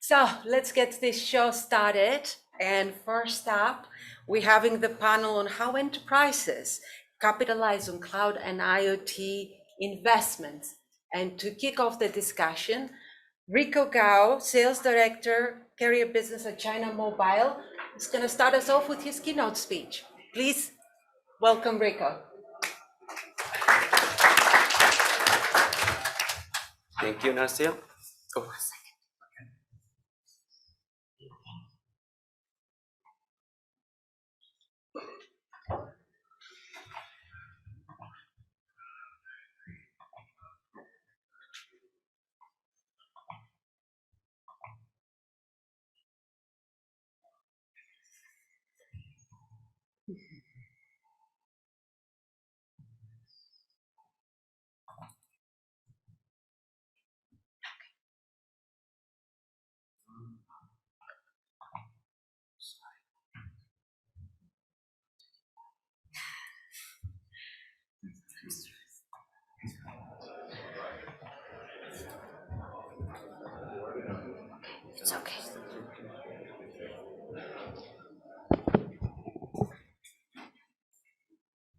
So let's get this show started. And first up, we're having the panel on how enterprises capitalize on cloud and IoT investments. And to kick off the discussion, Rico Gao, Sales Director, Carrier Business at China Mobile, is going to start us off with his keynote speech. Please welcome Rico. Thank you, Nastia. Oh. It's okay.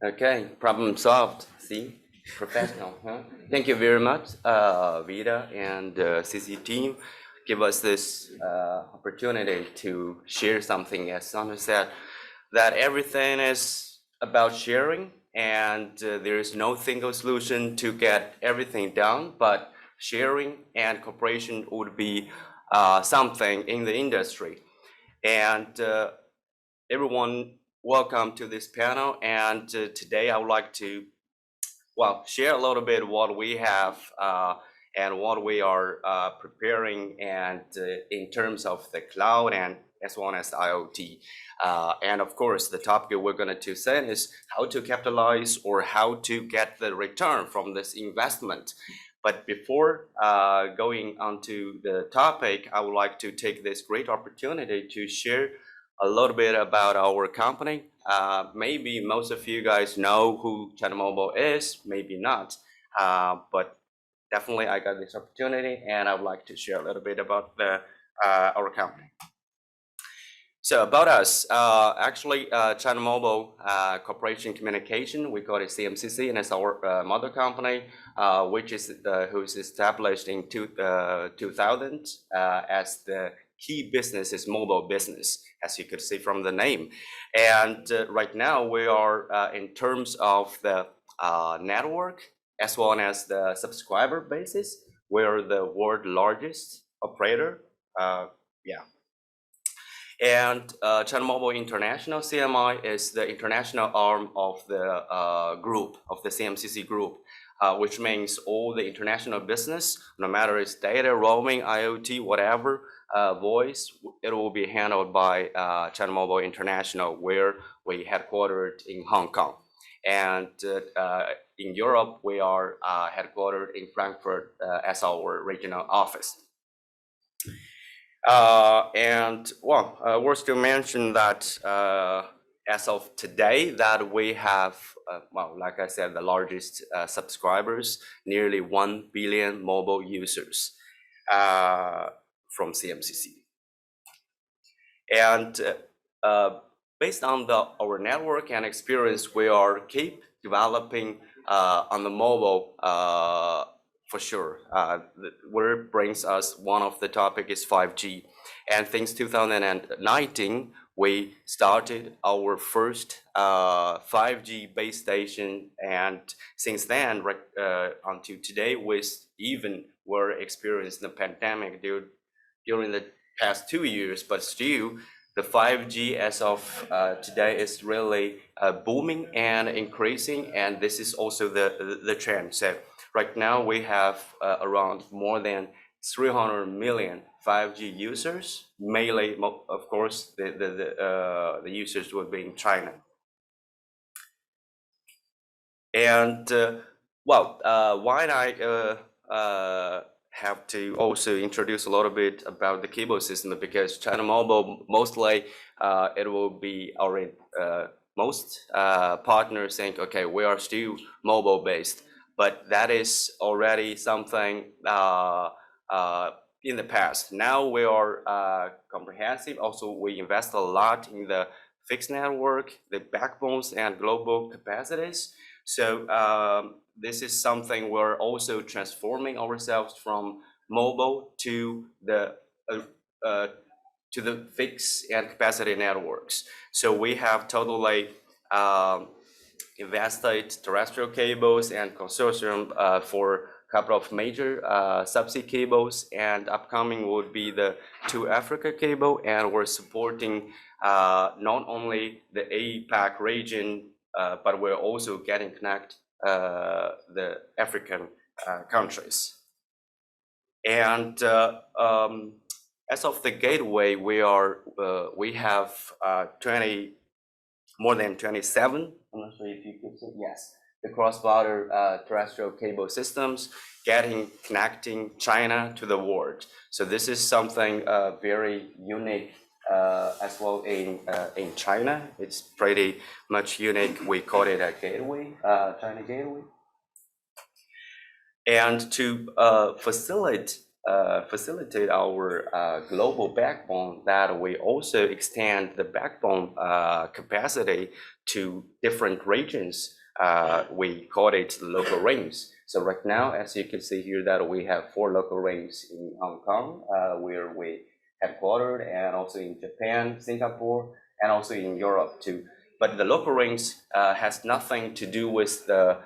Okay, problem solved. See, professional, huh? Thank you very much, Vida and CC team. Give us this opportunity to share something. As Sandra said, that everything is about sharing, and there is no single solution to get everything done. But sharing and cooperation would be something in the industry, and everyone. Welcome to this panel, and today I would like to, share a little bit what we have and what we are preparing, and in terms of the cloud and as well as the IoT. And of course, the topic we're going to say is how to capitalize or how to get the return from this investment. But before going on to the topic, I would like to take this great opportunity to share a little bit about our company. Maybe most of you guys know who China Mobile is, maybe not, but definitely I got this opportunity and I would like to share a little bit about our company. So about us, actually China Mobile Corporation Communication, we call it CMCC, and it's our mother company, which is who's established in 2000 as the key business is mobile business, as you could see from the name. And right now we are in terms of the network as well as the subscriber basis, we're the world's largest operator. And China Mobile International CMI is the international arm of the group, of the CMCC group, which means all the international business, no matter it's data, roaming, IoT, whatever, voice, it will be handled by China Mobile International, where we headquartered in Hong Kong. And in Europe, we are headquartered in Frankfurt as our regional office. Worth to mention that as of today, that we have, like I said, the largest subscribers, nearly 1 billion mobile users from CMCC. And based on our network and experience, we are keep developing on the mobile for sure. Where it brings us, one of the topic is 5G. And since 2019, we started our first 5G base station. And since then, until today, we even were experiencing the pandemic during the past 2 years, but still the 5G as of today is really booming and increasing, and this is also the trend. So right now we have around more than 300 million 5G users, mainly, of course, the users will be in China. And why I have to also introduce a little bit about the cable system, because China Mobile mostly it will be our most partners think, okay, we are still mobile based, but that is already something in the past. Now we are comprehensive. Also, we invest a lot in the fixed network, the backbones, and global capacities. So this is something we're also transforming ourselves from mobile to the fixed and capacity networks. So we have totally invested terrestrial cables and consortium for a couple of major subsea cables, and upcoming would be the 2 Africa cable, and we're supporting not only the APAC region, but we're also getting connect the African countries. And as of the gateway, we have more than 27. I'm not sure if you could say yes. The cross-border terrestrial cable systems connecting China to the world. So this is something very unique as well in China. It's pretty much unique. We call it a gateway, China gateway. And to facilitate our global backbone, that we also extend the backbone capacity to different regions. We call it local rings. So right now, as you can see here, that we have 4 local rings in Hong Kong, where we headquartered, and also in Japan, Singapore, and also in Europe too. But the local rings has nothing to do with the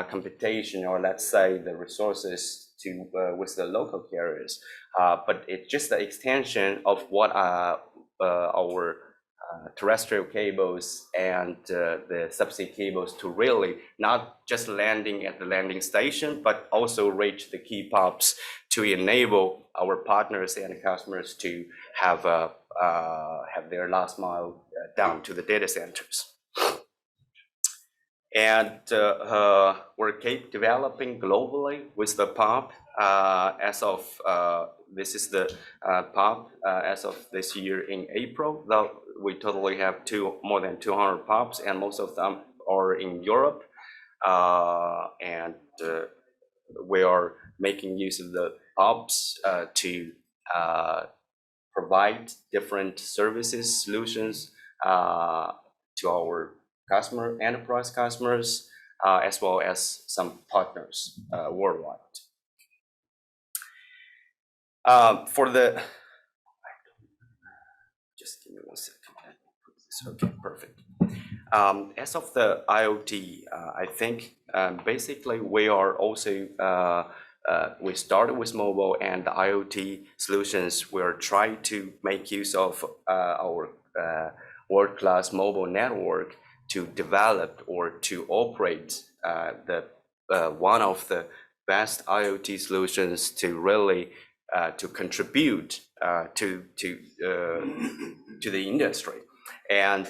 computation, or let's say the resources with the local carriers, but it's just the extension of what our terrestrial cables and the subsea cables to really not just landing at the landing station, but also reach the key POPs to enable our partners and customers to have their last mile down to the data centers. And we're developing globally with the POP. As of this is the POP as of this year in April. Though we totally have more than 200 POPs, and most of them are in Europe. And we are making use of the POPs to provide different services, solutions to our enterprise customers, as well as some partners worldwide. Just give me 1 second. Okay, perfect. As of the IoT, I think basically we are also we started with mobile and the IoT solutions. We are trying to make use of our world-class mobile network to develop or to operate one of the best IoT solutions to really to contribute to the industry. And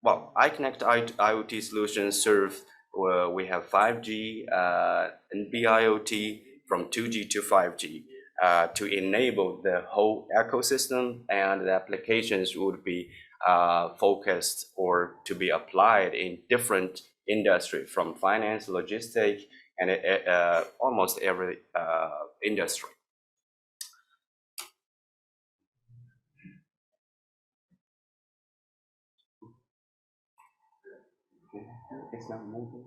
well, iConnect IoT solutions serve. We have 5G and BIoT from 2G to 5G to enable the whole ecosystem, and the applications would be focused or to be applied in different industry, from finance, logistics, and almost every industry. It's not moving.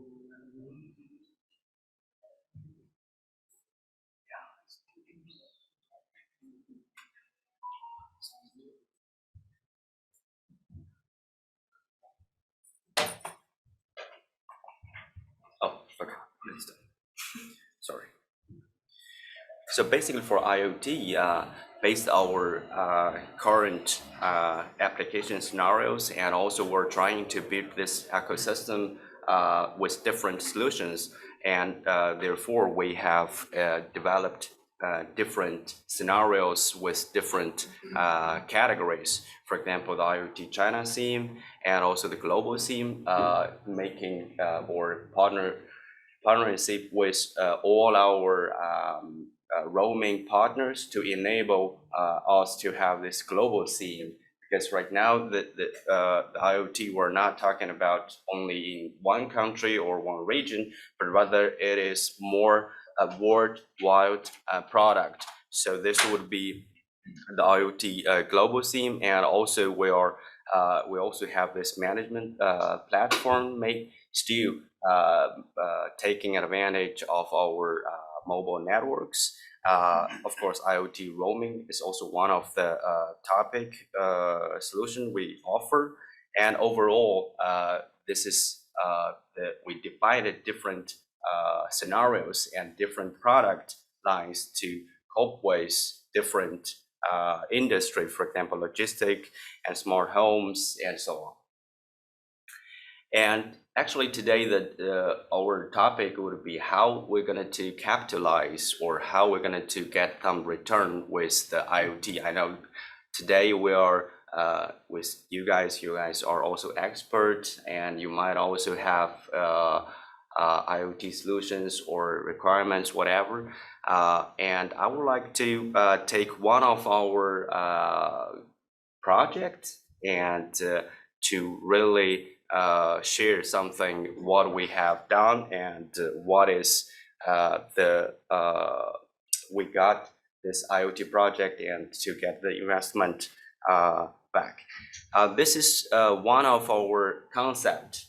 Oh, okay. Sorry. So basically for IoT, based our current application scenarios, and also we're trying to build this ecosystem with different solutions, and therefore we have developed different scenarios with different categories. For example, the IoT China SIM and also the global SIM, making or partnership with all our roaming partners to enable us to have this global SIM. Because right now the IoT, we're not talking about only in one country or one region, but rather it is more a worldwide product. So this would be the IoT global SIM, and also we also have this management platform still taking advantage of our mobile networks. Of course, IoT roaming is also one of the topic solution we offer, and overall, this is we divided different scenarios and different product lines to cope with different industry, for example, logistic and smart homes and so on. And actually today our topic would be how we're going to capitalize, or how we're going to get some return with the IoT. I know today we are with you guys are also experts, and you might also have IoT solutions or requirements, whatever. And I would like to take one of our projects and to really share something what we have done, and what is we got this IoT project, and to get the investment back. This is one of our concept.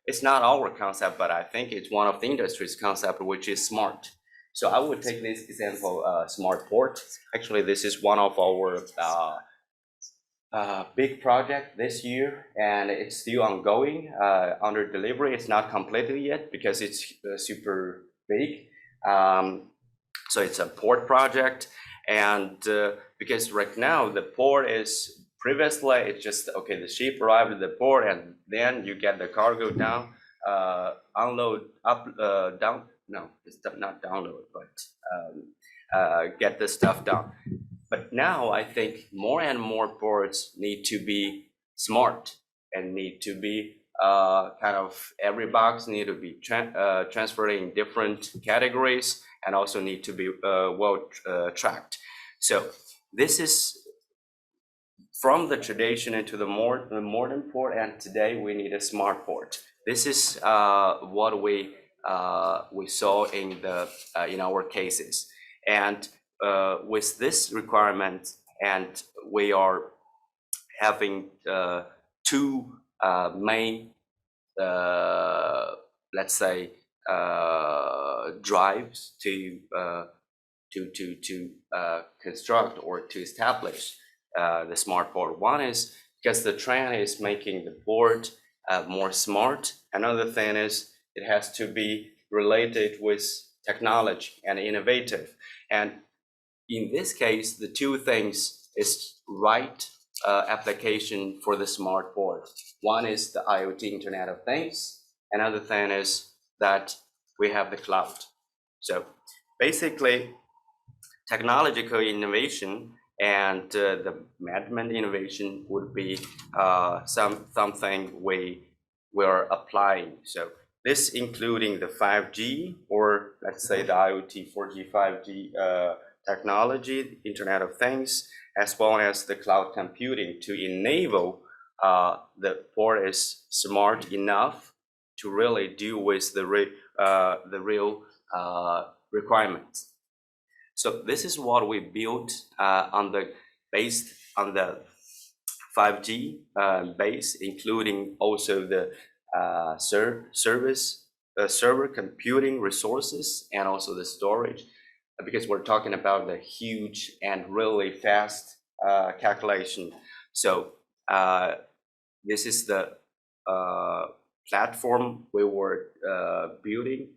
It's not our concept, but I think it's one of the industry's concept, which is smart. So I would take this example, smart port. Actually, this is one of our big project this year, and it's still ongoing, under delivery. It's not completed yet because it's super big. So it's a port project, and because right now the port is previously it's just okay, the ship arrived at the port, and then you get the cargo down, unload, up, down. No, it's not download, but get the stuff down. But now I think more and more ports need to be smart, and need to be kind of every box need to be transferred in different categories, and also need to be well tracked. So this is from the tradition into the modern port, and today we need a smart port. This is what we saw in our cases, and with this requirement, and we are having two main, let's say, drives to construct or to establish the smart port. One is because the trend is making the port more smart. Another thing is it has to be related with technology and innovative. And in this case, the two things is right application for the smart port. One is the IoT, Internet of Things. Another thing is that we have the cloud. So basically, technological innovation and the management innovation would be something we're applying. So this including the 5G, or let's say the IoT, 4G, 5G technology, Internet of Things, as well as the cloud computing to enable the port is smart enough to really deal with the real requirements. So this is what we built based on the 5G base, including also the server computing resources, and also the storage, because we're talking about the huge and really fast calculation. So this is the platform we were building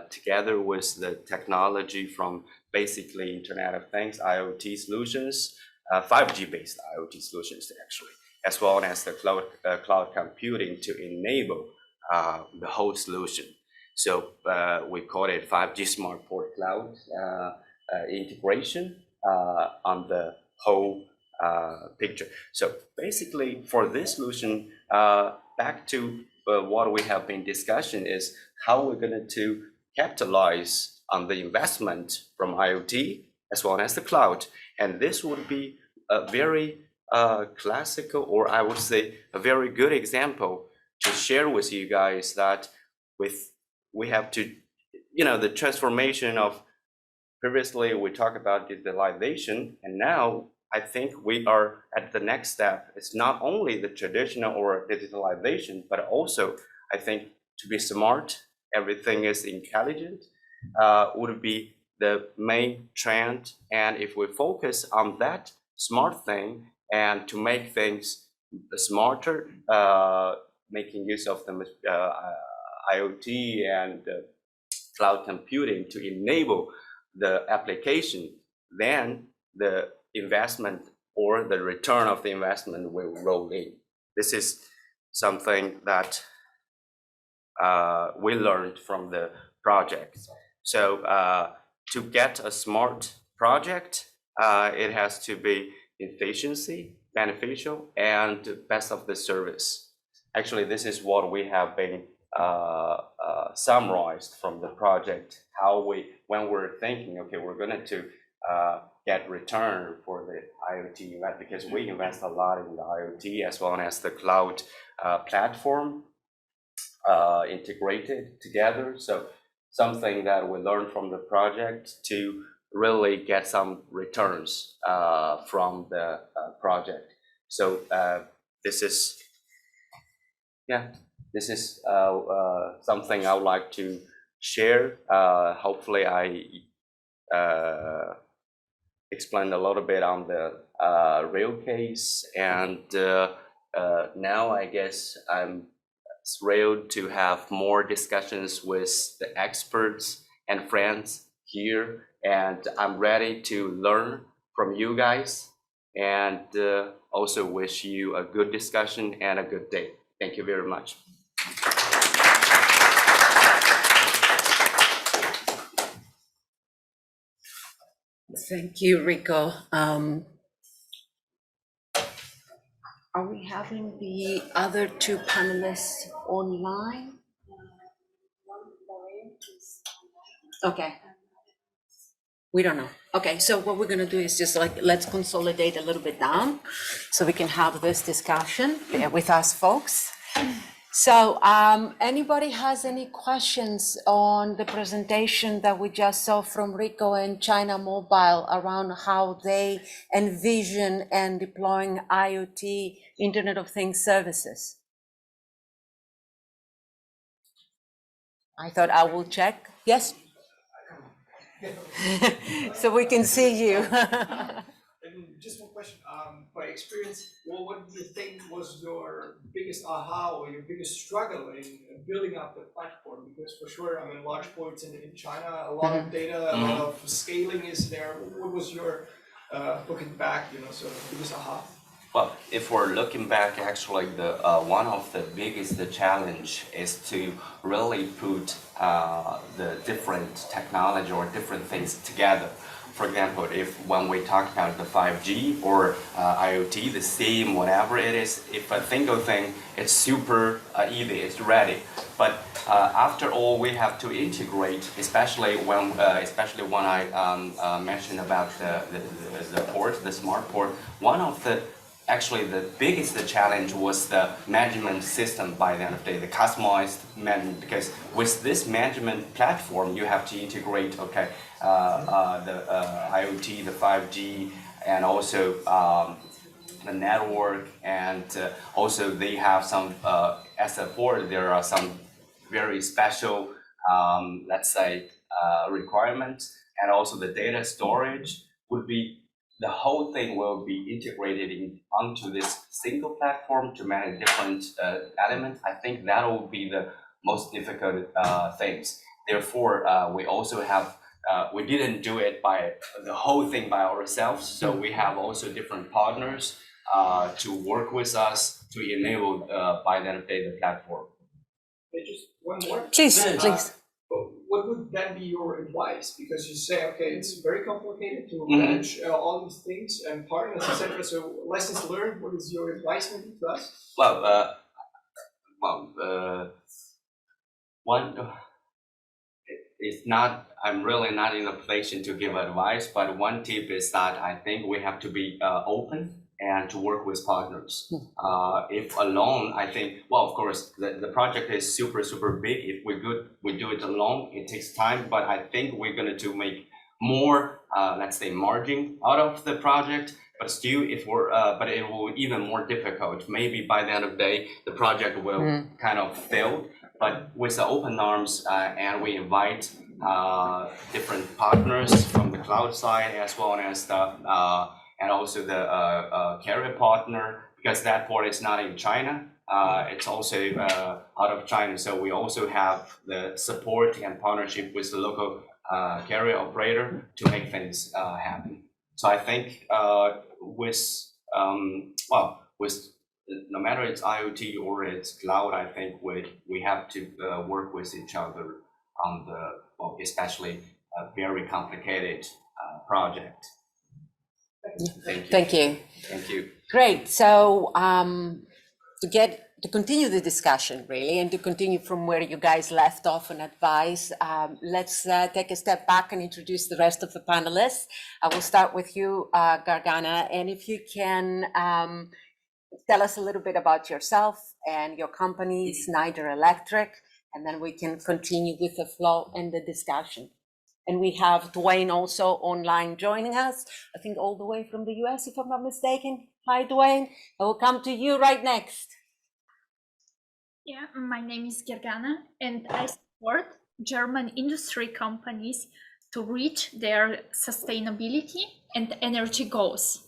together with the technology from basically Internet of Things, IoT solutions, 5G based IoT solutions actually, as well as the cloud computing to enable the whole solution. So we call it 5G Smart Port Cloud integration on the whole picture. So basically for this solution, back to what we have been discussing is how we're going to capitalize on the investment from IoT as well as the cloud. And this would be a very classical, or I would say a very good example to share with you guys that we have to, the transformation of previously we talked about digitalization, and now I think we are at the next step. It's not only the traditional or digitalization, but also I think to be smart, everything is intelligent, would be the main trend. And if we focus on that smart thing and to make things smarter, making use of the IoT and cloud computing to enable the application, then the investment or the return of the investment will roll in. This is something that we learned from the project. So to get a smart project, it has to be efficiency, beneficial, and best of the service. Actually, this is what we have been summarized from the project, how when we're thinking, okay, we're going to get return for the IoT invest, because we invest a lot in the IoT as well as the cloud platform integrated together. So something that we learned from the project to really get some returns from the project. So this is something I would like to share. Hopefully I explained a little bit on the real case, and now I guess I'm thrilled to have more discussions with the experts and friends here, and I'm ready to learn from you guys, and also wish you a good discussion and a good day. Thank you very much. Thank you, Rico. Are we having the other two panelists online? Okay. We don't know. Okay, so what we're gonna do is just like, let's consolidate a little bit down so we can have this discussion. Bear with us, folks. So anybody has any questions on the presentation that we just saw from Rico and China Mobile around how they envision and deploying IoT, Internet of Things services? I thought I will check. Yes? So we can see you. Just one question. By experience, what do you think was your biggest aha or your biggest struggle in building up the platform? Because for sure, I mean, large points in China, a lot of data, a lot of scaling is there. What was your looking back, sort of biggest aha? Well, if we're looking back, actually, the one of the biggest challenge is to really put the different technology or different things together. For example, when we talk about the 5G or IoT, the SIM, whatever it is, if a single thing, it's super easy, it's ready. But after all, we have to integrate, especially when I mentioned about the port, the smart port. One of the actually the biggest challenge was the management system by the end of the day, the customized management, because with this management platform, you have to integrate, the IoT, the 5G, and also the network, and also they have some, as a board, there are some very special, let's say, requirements, and also the data storage would be, the whole thing will be integrated onto this single platform to manage different elements. I think that will be the most difficult things. Therefore, we also have, we didn't do it by the whole thing by ourselves. So we have also different partners to work with us to enable by the end of the day the platform. Just one more. Please. What would then be your advice? Because you say, okay, it's very complicated to manage all these things and partners, etc. So lessons learned. What is your advice maybe to us? Well, it's not. I'm really not in a position to give advice. But one tip is that I think we have to be open and to work with partners. If alone, I think, well, of course, the project is super big. If we do it alone, it takes time. But I think we're going to make more, let's say, margin out of the project. But still, but it will even more difficult. Maybe by the end of the day, the project will kind of fail. But with the open arms, and we invite different partners from the cloud side as well as and also the carrier partner, because that port is not in China. It's also out of China. So we also have the support and partnership with the local carrier operator to make things happen. So I think with no matter it's IoT or it's cloud, I think we have to work with each other on especially a very complicated project. Thank you. Thank you. Great. So to continue the discussion really, and to continue from where you guys left off on advice, let's take a step back and introduce the rest of the panelists. I will start with you, Gargana, and if you can tell us a little bit about yourself and your company, Schneider Electric, and then we can continue with the flow and the discussion. And we have Dwayne also online joining us, I think all the way from the US, if I'm not mistaken. Hi, Dwayne. I will come to you right next. Yeah, my name is Gergana, and I support German industry companies to reach their sustainability and energy goals.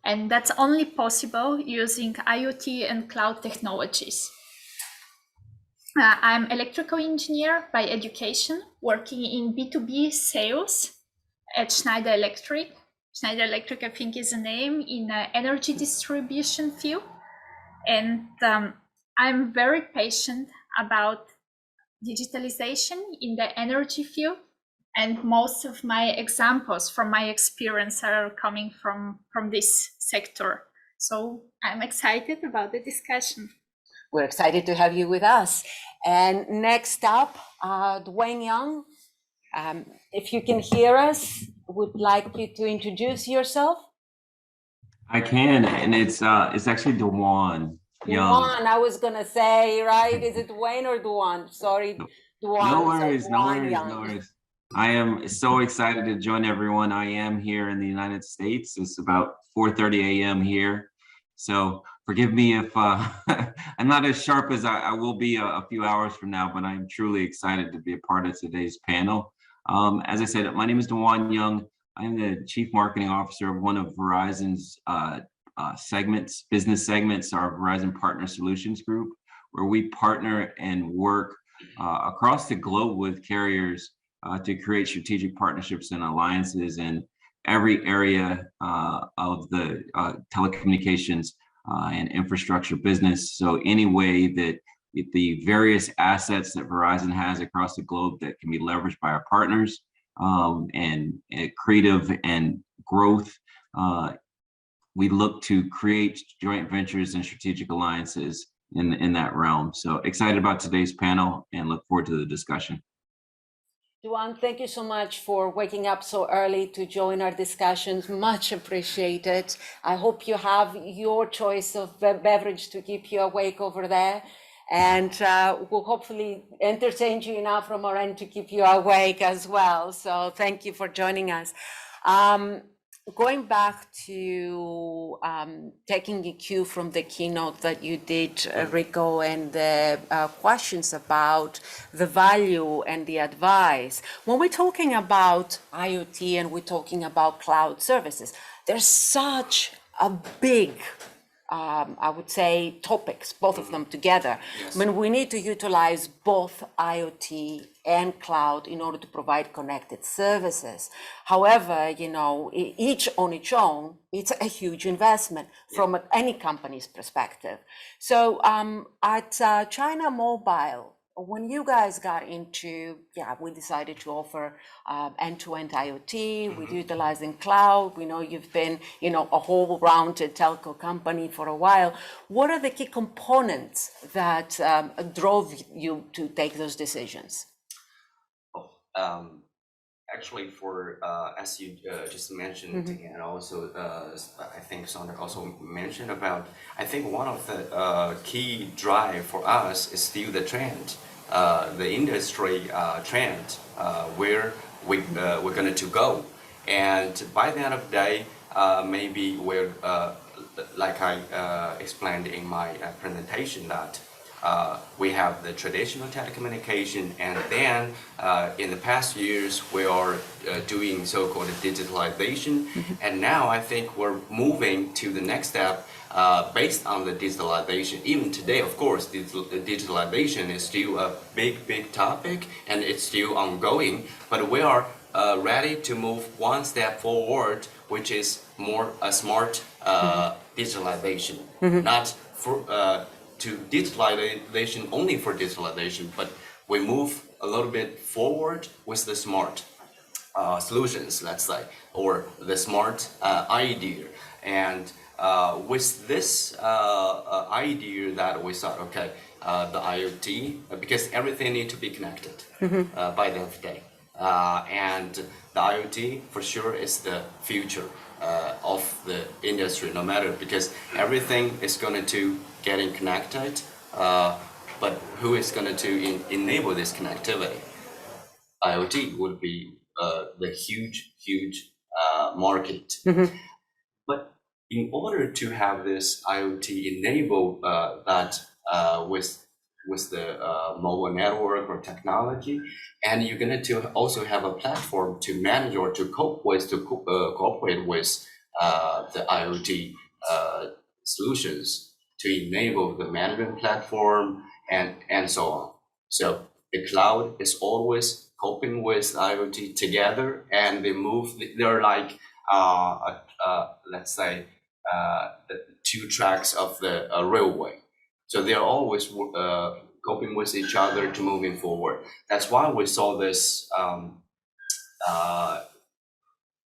And that's only possible using IoT and cloud technologies. I'm electrical engineer by education, working in B2B sales at Schneider Electric. Schneider Electric, I think, is a name in the energy distribution field. And I'm very passionate about digitalization in the energy field. And most of my examples from my experience are coming from this sector. So I'm excited about the discussion. We're excited to have you with us. And next up, Dwayne Young. If you can hear us, would like you to introduce yourself. I can, and it's actually Dwan Young. Dwan, I was gonna say, right? Is it Dwayne or Dwan? Sorry, Dwan. No worries, so no worries, Young. no worries. I am so excited to join everyone. I am here in the United States. It's about 4:30 a.m. here. So forgive me if I'm not as sharp as I will be a few hours from now, but I'm truly excited to be a part of today's panel. As I said, my name is Dwan Young. I'm the Chief Marketing Officer of one of Verizon's business segments, our Verizon Partner Solutions Group, where we partner and work across the globe with carriers to create strategic partnerships and alliances in every area of the telecommunications and infrastructure business. So any way that the various assets that Verizon has across the globe that can be leveraged by our partners and creative and growth, we look to create joint ventures and strategic alliances in that realm. So excited about today's panel and look forward to the discussion. Duan, thank you so much for waking up so early to join our discussions. Much appreciated. I hope you have your choice of beverage to keep you awake over there. And we'll hopefully entertain you enough from our end to keep you awake as well. So thank you for joining us. Going back to taking a cue from the keynote that you did, Rico, and the questions about the value and the advice. When we're talking about IoT and we're talking about cloud services, there's such a big, I would say, topics, both of them together. Yes. I mean, we need to utilize both IoT and cloud in order to provide connected services. However, you know, each on its own, it's a huge investment from any company's perspective. So at China Mobile, when you guys got into, we decided to offer end-to-end IoT, we're utilizing cloud. We know you've been, you know, a whole rounded telco company for a while. What are the key components that drove you to take those decisions? Actually, for as you just mentioned, and also I think Sandra also mentioned about, I think one of the key drive for us is still the trend, the industry trend, where we're going to go. And by the end of the day, maybe we're, like I explained in my presentation, that we have the traditional telecommunication, and then in the past years we are doing so-called digitalization, and now I think we're moving to the next step based on the digitalization. Even today, of course, digitalization is still a big topic, and it's still ongoing, but we are ready to move one step forward, which is more a smart digitalization, not for to digitalization only for digitalization, but we move a little bit forward with the smart solutions, let's say, or the smart idea. And with this idea that we thought, okay, the IoT, because everything needs to be connected by the end of the day. And the IoT for sure is the future of the industry, no matter, because everything is going to getting connected, but who is going to enable this connectivity? IoT would be the huge market. But in order to have this IoT enable that with the mobile network or technology, and you're going to also have a platform to manage or to cope with, to cooperate with the IoT solutions, to enable the management platform and so on. So the cloud is always coping with IoT together, and they're like let's say the two tracks of the railway. So they're always coping with each other to moving forward. That's why we saw this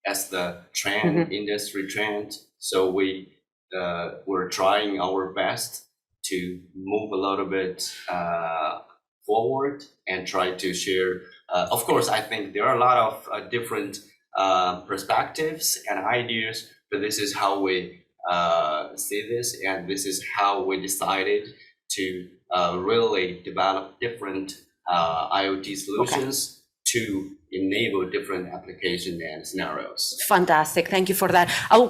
as the trend, industry trend. So we're trying our best to move a little bit forward and try to share. Of course, I think there are a lot of different perspectives and ideas, but this is how we see this, and this is how we decided to really develop different IoT solutions to enable different applications and scenarios. Fantastic, thank you for that. I will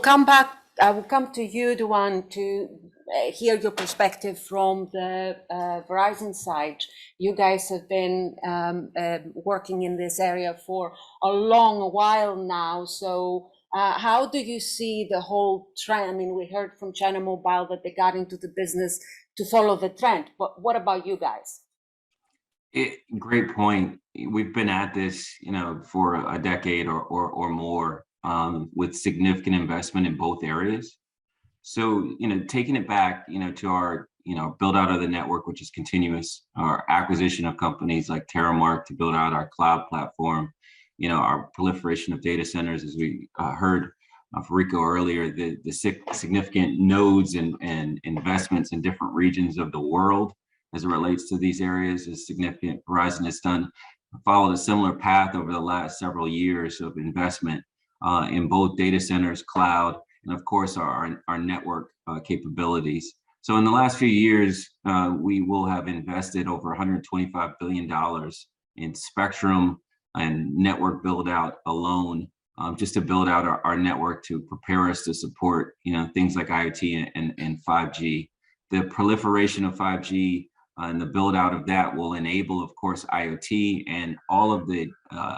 come to you, Duan, to hear your perspective from the Verizon side. You guys have been working in this area for a long while now. So how do you see the whole trend? I mean, we heard from China Mobile that they got into the business to follow the trend, but what about you guys? Great point. We've been at this, for a decade or more, with significant investment in both areas. So, taking it back, to our, build out of the network, which is continuous, our acquisition of companies like Terramark to build out our cloud platform, our proliferation of data centers, as we heard from Rico earlier, the significant nodes and investments in different regions of the world as it relates to these areas is significant. Verizon has followed a similar path over the last several years of investment in both data centers, cloud, and of course our network capabilities. So in the last few years, we will have invested over $125 billion in spectrum and network build out alone, just to build out our network to prepare us to support things like IoT and 5G. The proliferation of 5G and the build out of that will enable, of course, IoT and all of the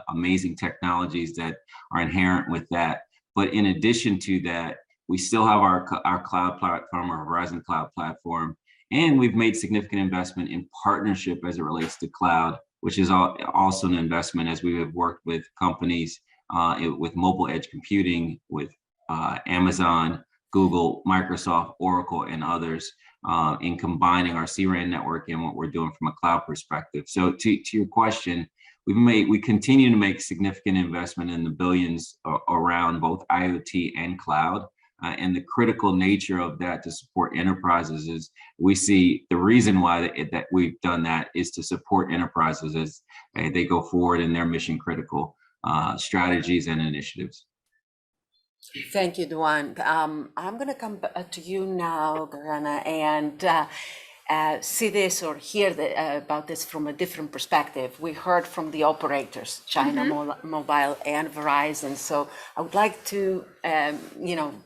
amazing technologies that are inherent with that. But in addition to that, we still have our cloud platform, our Verizon cloud platform, and we've made significant investment in partnership as it relates to cloud, which is also an investment as we have worked with companies with mobile edge computing, with Amazon, Google, Microsoft, Oracle, and others in combining our CRAN network and what we're doing from a cloud perspective. So to your question, we continue to make significant investment in the billions around both IoT and cloud. And the critical nature of that to support enterprises is we see the reason why that we've done that is to support enterprises as they go forward in their mission critical strategies and initiatives. Thank you, Duan. I'm going to come to you now, Garana, and see this or hear about this from a different perspective. We heard from the operators, China Mobile and Verizon. So I would like to,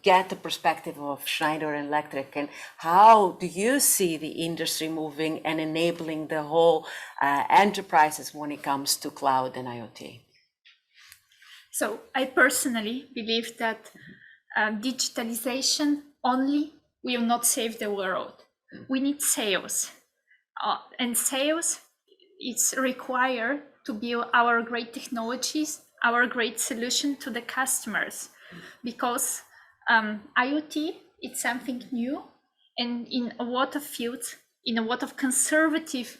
get the perspective of Schneider Electric, and how do you see the industry moving and enabling the whole enterprises when it comes to cloud and IoT? So I personally believe that digitalization only will not save the world. We need sales, and sales is required to build our great technologies, our great solution to the customers, because IoT is something new, and in a lot of fields, in a lot of conservative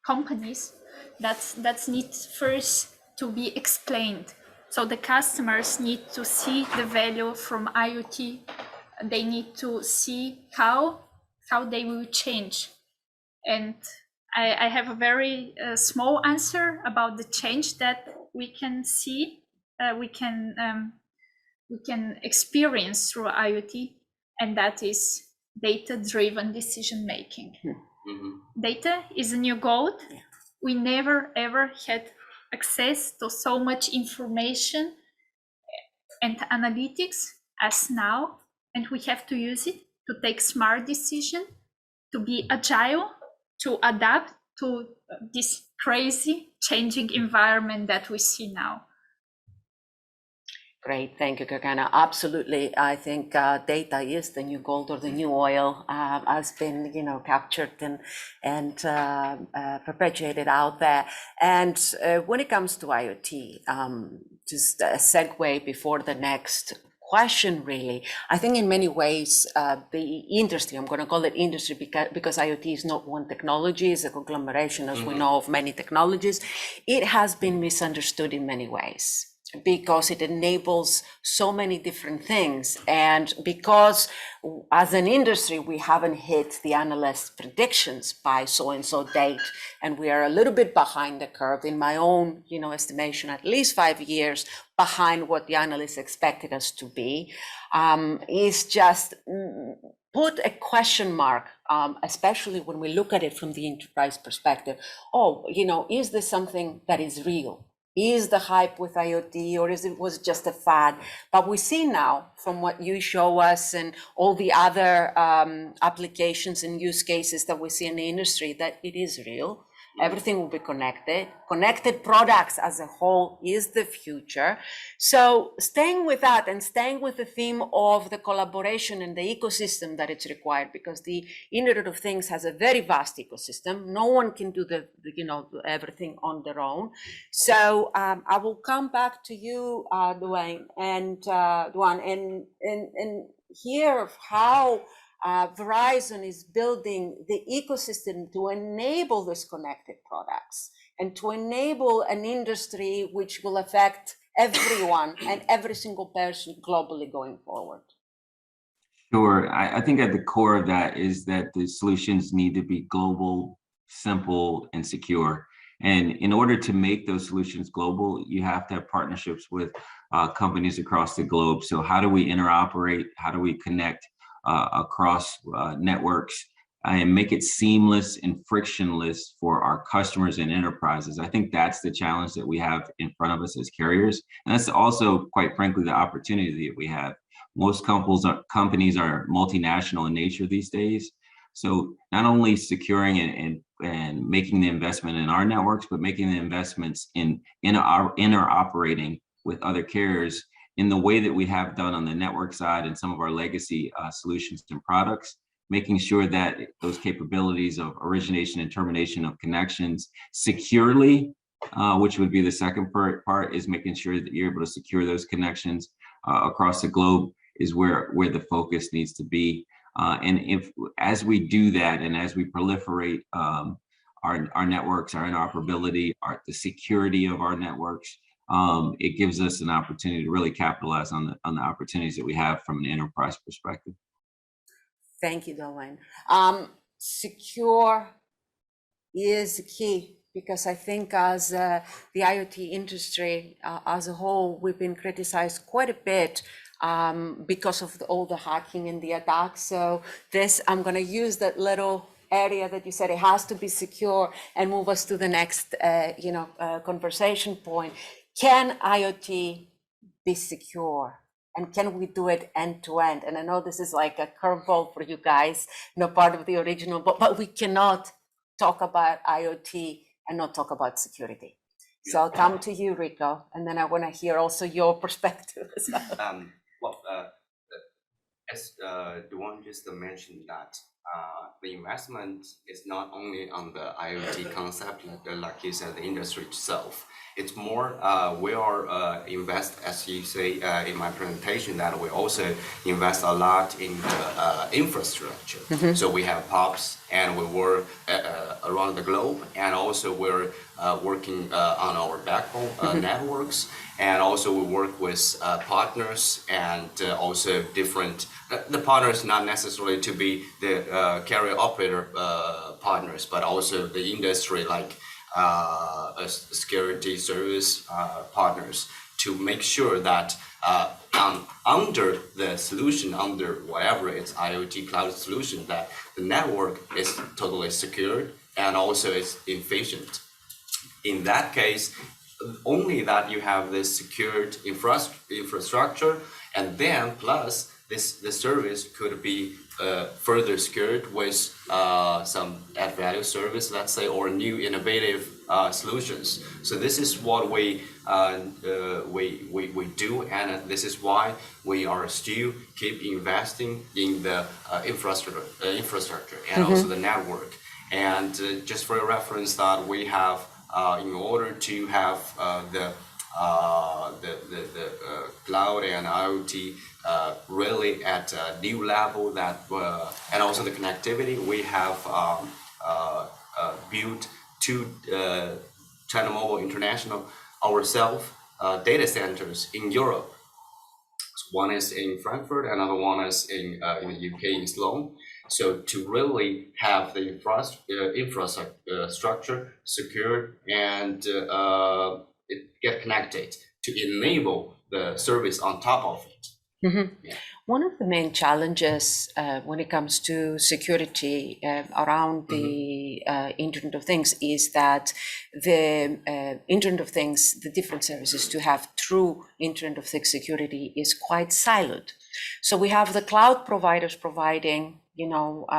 companies, that's needs first to be explained. So the customers need to see the value from IoT. They need to see how they will change. And I have a very small answer about the change that we can see, we can experience through IoT, and that is data-driven decision making. Data is a new gold. We never ever had access to so much information and analytics as now, and we have to use it to take smart decisions, to be agile, to adapt to this crazy changing environment that we see now. Great, thank you, Gergana. Absolutely, I think data is the new gold or the new oil, has been, captured and perpetuated out there. And when it comes to IoT, just a segue before the next question, really, I think in many ways the industry, I'm going to call it industry because IoT is not one technology, it's a conglomeration, as we know, of many technologies. It has been misunderstood in many ways, because it enables so many different things, and because as an industry we haven't hit the analyst predictions by so and so date, and we are a little bit behind the curve, in my own estimation, at least 5 years behind what the analysts expected us to be, is just put a question mark, especially when we look at it from the enterprise perspective. Is this something that is real? Is the hype with IoT, or was it just a fad? But we see now, from what you show us and all the other applications and use cases that we see in the industry, that it is real. Everything will be connected. Connected products as a whole is the future. So staying with that and staying with the theme of the collaboration and the ecosystem that it's required, because the Internet of Things has a very vast ecosystem. No one can do everything on their own. So I will come back to you, Duan, and hear how Verizon is building the ecosystem to enable these connected products and to enable an industry which will affect everyone and every single person globally going forward. Sure. I think at the core of that is that the solutions need to be global, simple, and secure. And in order to make those solutions global, you have to have partnerships with companies across the globe. So how do we interoperate? How do we connect across networks and make it seamless and frictionless for our customers and enterprises? I think that's the challenge that we have in front of us as carriers. And that's also, quite frankly, the opportunity that we have. Most companies are multinational in nature these days. So not only securing and making the investment in our networks, but making the investments in our interoperating with other carriers in the way that we have done on the network side and some of our legacy solutions and products, making sure that those capabilities of origination and termination of connections securely, which would be the second part, is making sure that you're able to secure those connections across the globe, is where the focus needs to be. And as we do that, and as we proliferate our networks, our interoperability, the security of our networks, it gives us an opportunity to really capitalize on the opportunities that we have from an enterprise perspective. Thank you, Dylan. Secure is key, because I think as the IoT industry as a whole, we've been criticized quite a bit because of all the hacking and the attacks. So I'm going to use that little area that you said it has to be secure and move us to the next, conversation point. Can IoT be secure? And can we do it end to end? And I know this is like a curveball for you guys, no part of the original, but we cannot talk about IoT and not talk about security. So I'll come to you, Rico, and then I want to hear also your perspective as well. As Duan just mentioned that the investment is not only on the IoT concept, like you said, the industry itself. It's more, we are invest, as you say in my presentation, that we also invest a lot in the infrastructure. Mm-hmm. So we have POPs and we work around the globe, and also we're working on our backbone networks, and also we work with partners and also different, the partners not necessarily to be the carrier operator partners, but also the industry like security service partners, to make sure that under the solution, under whatever it's IoT cloud solution, that the network is totally secured and also is efficient. In that case, only that you have this secured infrastructure, and then plus the service could be further secured with some add value service, let's say, or new innovative solutions. So this is what we do, and this is why we are still keep investing in the infrastructure and also the network. And just for your reference, that we have in order to have the cloud and IoT really at a new level, that and also the connectivity, we have built two China Mobile International ourselves data centers in Europe. One is in Frankfurt, another one is in the UK in Sloan. So to really have the infrastructure secured and it get connected to enable the service on top of it. Mm-hmm. Yeah. One of the main challenges when it comes to security around the Internet of Things is that the Internet of Things, the different services to have true Internet of Things security is quite siloed. So we have the cloud providers providing,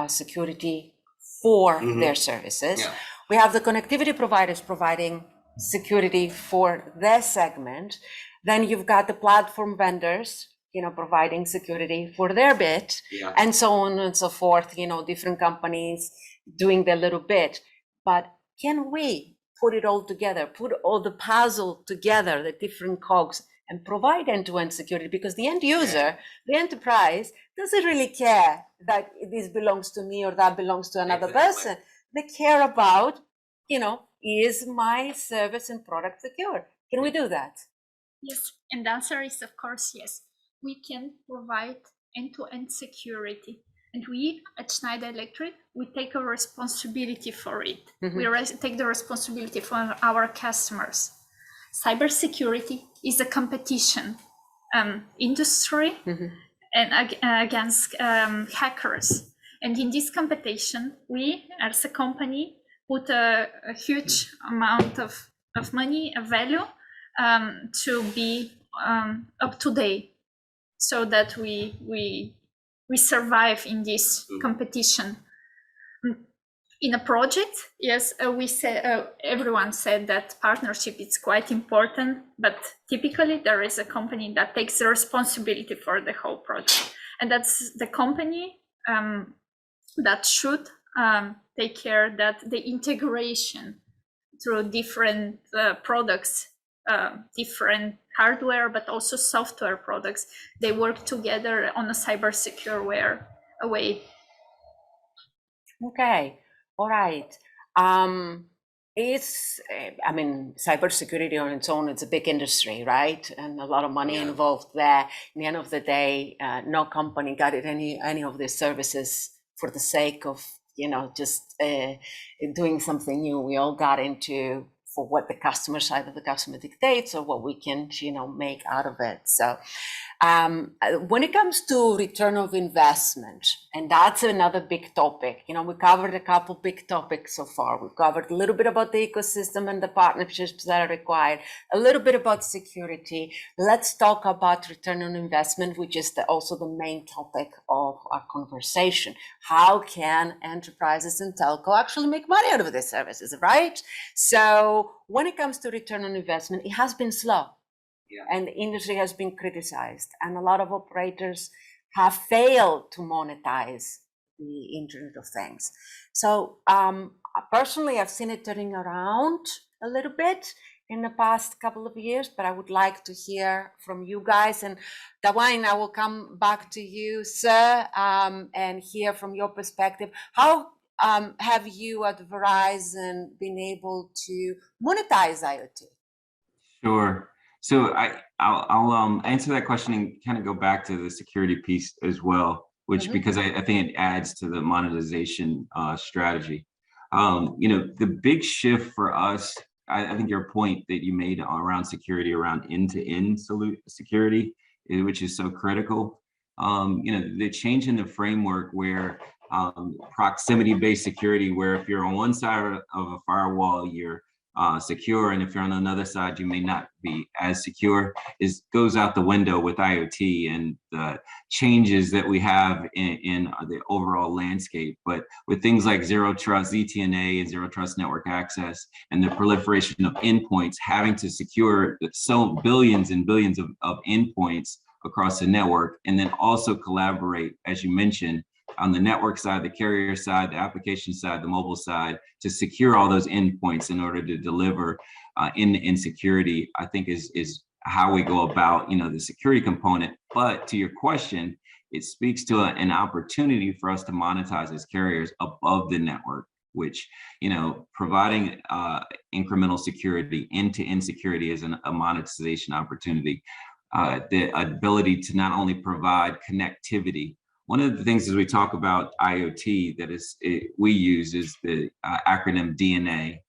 security for their services. Yeah. We have the connectivity providers providing security for their segment. Then you've got the platform vendors, providing security for their bit, and so on and so forth, different companies doing their little bit. But can we put it all together, put all the puzzle together, the different cogs, and provide end-to-end security? Because the end user, the enterprise, doesn't really care that this belongs to me or that belongs to another person. They care about, is my service and product secure? Can we do that? Yes, and the answer is, of course, yes. We can provide end-to-end security. And we at Schneider Electric, we take a responsibility for it. We take the responsibility for our customers. Cybersecurity is a competition industry and against hackers. And in this competition, we as a company put a huge amount of money, a value, to be up to date, so that we survive in this competition. In a project, yes, we said everyone said that partnership is quite important, but typically there is a company that takes the responsibility for the whole project, and that's the company that should take care that the integration through different products, different hardware, but also software products, they work together on a cyber secure way. Okay, all right. Cybersecurity on its own, it's a big industry, right? And a lot of money involved there. At the end of the day, no company got it any of these services for the sake of, just doing something new. We all got into for what the customer side of the customer dictates or what we can, make out of it. So when it comes to return of investment, and that's another big topic, we covered a couple big topics so far. We've covered a little bit about the ecosystem and the partnerships that are required, a little bit about security. Let's talk about return on investment, which is also the main topic of our conversation. How can enterprises and telco actually make money out of these services, right? So when it comes to return on investment, it has been slow. Yeah. And the industry has been criticized, and a lot of operators have failed to monetize the Internet of Things. So personally, I've seen it turning around a little bit in the past couple of years, but I would like to hear from you guys. And Dawain, I will come back to you, sir, and hear from your perspective. How have you at Verizon been able to monetize IoT? Sure. So I'll answer that question and kind of go back to the security piece as well, which because I think it adds to the monetization strategy. The big shift for us, I think your point that you made around security, around end-to-end security, which is so critical. The change in the framework where proximity-based security, where if you're on one side of a firewall, you're secure, and if you're on another side, you may not be as secure, goes out the window with IoT and the changes that we have in the overall landscape. But with things like zero trust, ZTNA, and zero trust network access, and the proliferation of endpoints, having to secure so billions and billions of endpoints across the network, and then also collaborate, as you mentioned, on the network side, the carrier side, the application side, the mobile side, to secure all those endpoints in order to deliver in security, I think is how we go about, the security component. But to your question, it speaks to an opportunity for us to monetize as carriers above the network, which, providing incremental security, end-to-end security is a monetization opportunity. The ability to not only provide connectivity. One of the things as we talk about IoT we use is the acronym DNA,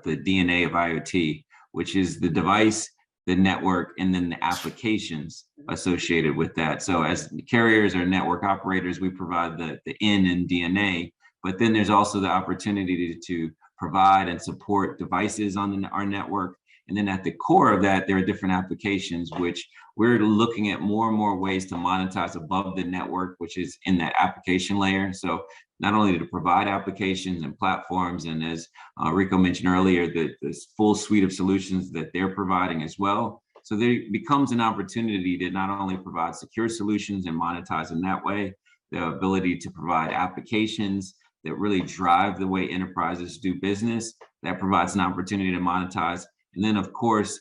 the DNA of IoT, which is the device, the network, and then the applications associated with that. So as carriers or network operators, we provide the N in DNA, but then there's also the opportunity to provide and support devices on our network. And then at the core of that, there are different applications, which we're looking at more and more ways to monetize above the network, which is in that application layer. So not only to provide applications and platforms, and as Rico mentioned earlier, this full suite of solutions that they're providing as well. So there becomes an opportunity to not only provide secure solutions and monetize in that way, the ability to provide applications that really drive the way enterprises do business, that provides an opportunity to monetize. And then, of course,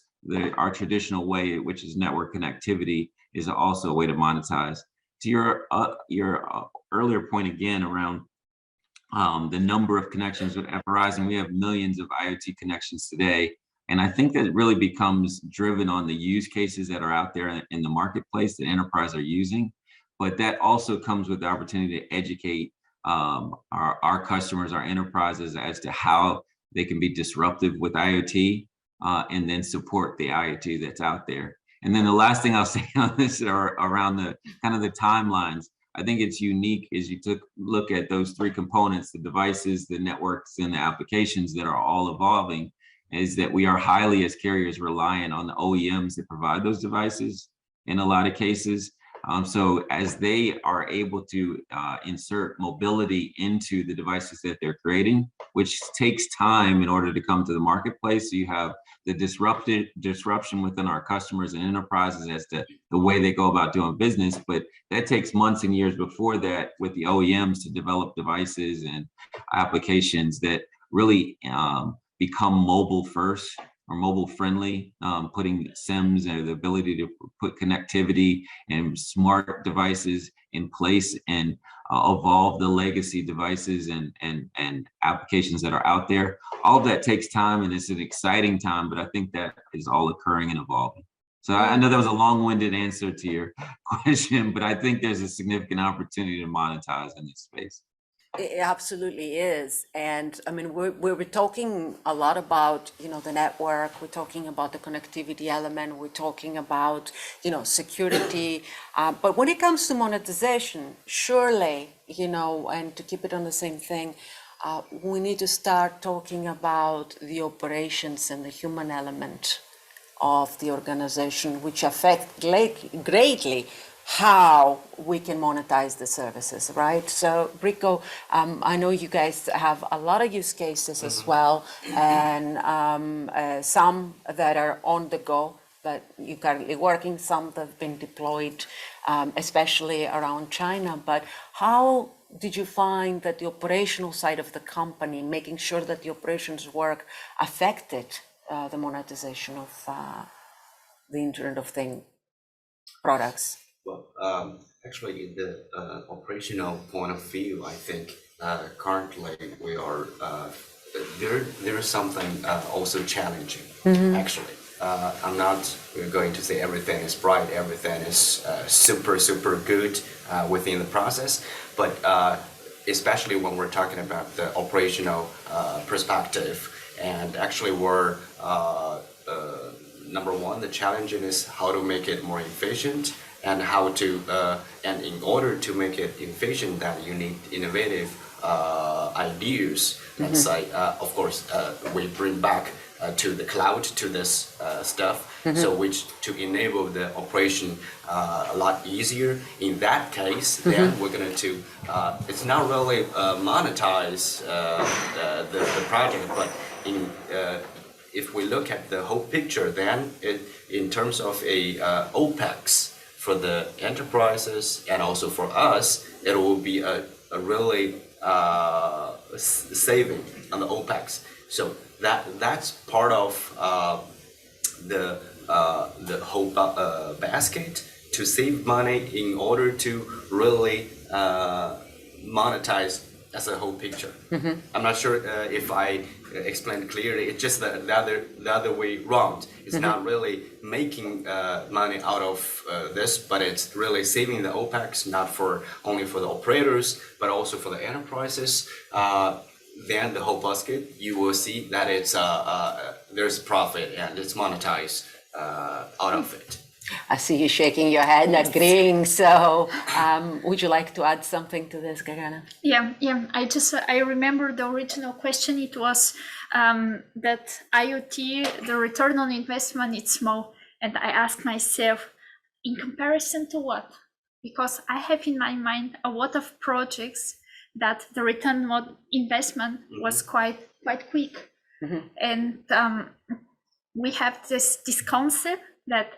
our traditional way, which is network connectivity, is also a way to monetize. To your earlier point again around the number of connections at Verizon, we have millions of IoT connections today. And I think that it really becomes driven on the use cases that are out there in the marketplace that enterprises are using. But that also comes with the opportunity to educate our customers, our enterprises, as to how they can be disruptive with IoT. And then support the IoT that's out there. And then the last thing I'll say on this are around the kind of the timelines. I think it's unique as you look at those three components, the devices, the networks, and the applications that are all evolving, is that we are highly, as carriers, reliant on the OEMs that provide those devices in a lot of cases. So as they are able to insert mobility into the devices that they're creating, which takes time in order to come to the marketplace. So you have the disruption within our customers and enterprises as to the way they go about doing business. But that takes months and years before that with the OEMs to develop devices and applications that really become mobile first or mobile friendly, putting SIMs and the ability to put connectivity and smart devices in place and evolve the legacy devices and applications that are out there. All of that takes time, and it's an exciting time, but I think that is all occurring and evolving. So I know that was a long-winded answer to your question, but I think there's a significant opportunity to monetize in this space. It absolutely is. And I mean, we're talking a lot about, the network, we're talking about the connectivity element, we're talking about, security. But when it comes to monetization, surely, and to keep it on the same thing, we need to start talking about the operations and the human element of the organization, which affect greatly how we can monetize the services, right? So, Rico, I know you guys have a lot of use cases as well, and some that are on the go that you're currently working, some that have been deployed, especially around China. But how did you find that the operational side of the company, making sure that the operations work, affected the monetization of the Internet of Things products? Well, actually, in the operational point of view, I think currently we are there is something also challenging. Actually, I'm not going to say everything is bright, everything is super good within the process, but especially when we're talking about the operational perspective, and actually we're number one, the challenge is how to make it more efficient, and how to and in order to make it efficient, that you need innovative ideas. Let's say, of course, we bring back to the cloud, to this stuff, so which to enable the operation a lot easier. In that case, then we're going to it's not really monetize the project, but in if we look at the whole picture, then in terms of a OPEX for the enterprises and also for us, it will be a really saving on the OPEX. So that's part of the whole basket to save money in order to really monetize as a whole picture. I'm not sure if I explained clearly. It's just the other way round. It's not really making money out of this, but it's really saving the OPEX, not for only for the operators, but also for the enterprises. Then the whole basket, you will see that it's there's profit and it's monetized out of it. I see you shaking your head, agreeing. So, would you like to add something to this, Gagana? Yeah. I remember the original question. It was that IoT, the return on investment, is small, and I asked myself, in comparison to what? Because I have in my mind a lot of projects that the return on investment was quite quick, and we have this concept that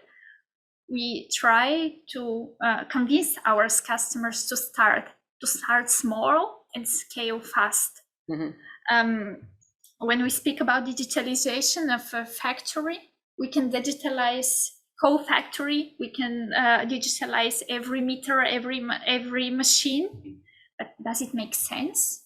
we try to convince our customers to start small and scale fast. When we speak about digitalization of a factory, we can digitalize whole factory. We can digitalize every meter, every machine. But does it make sense?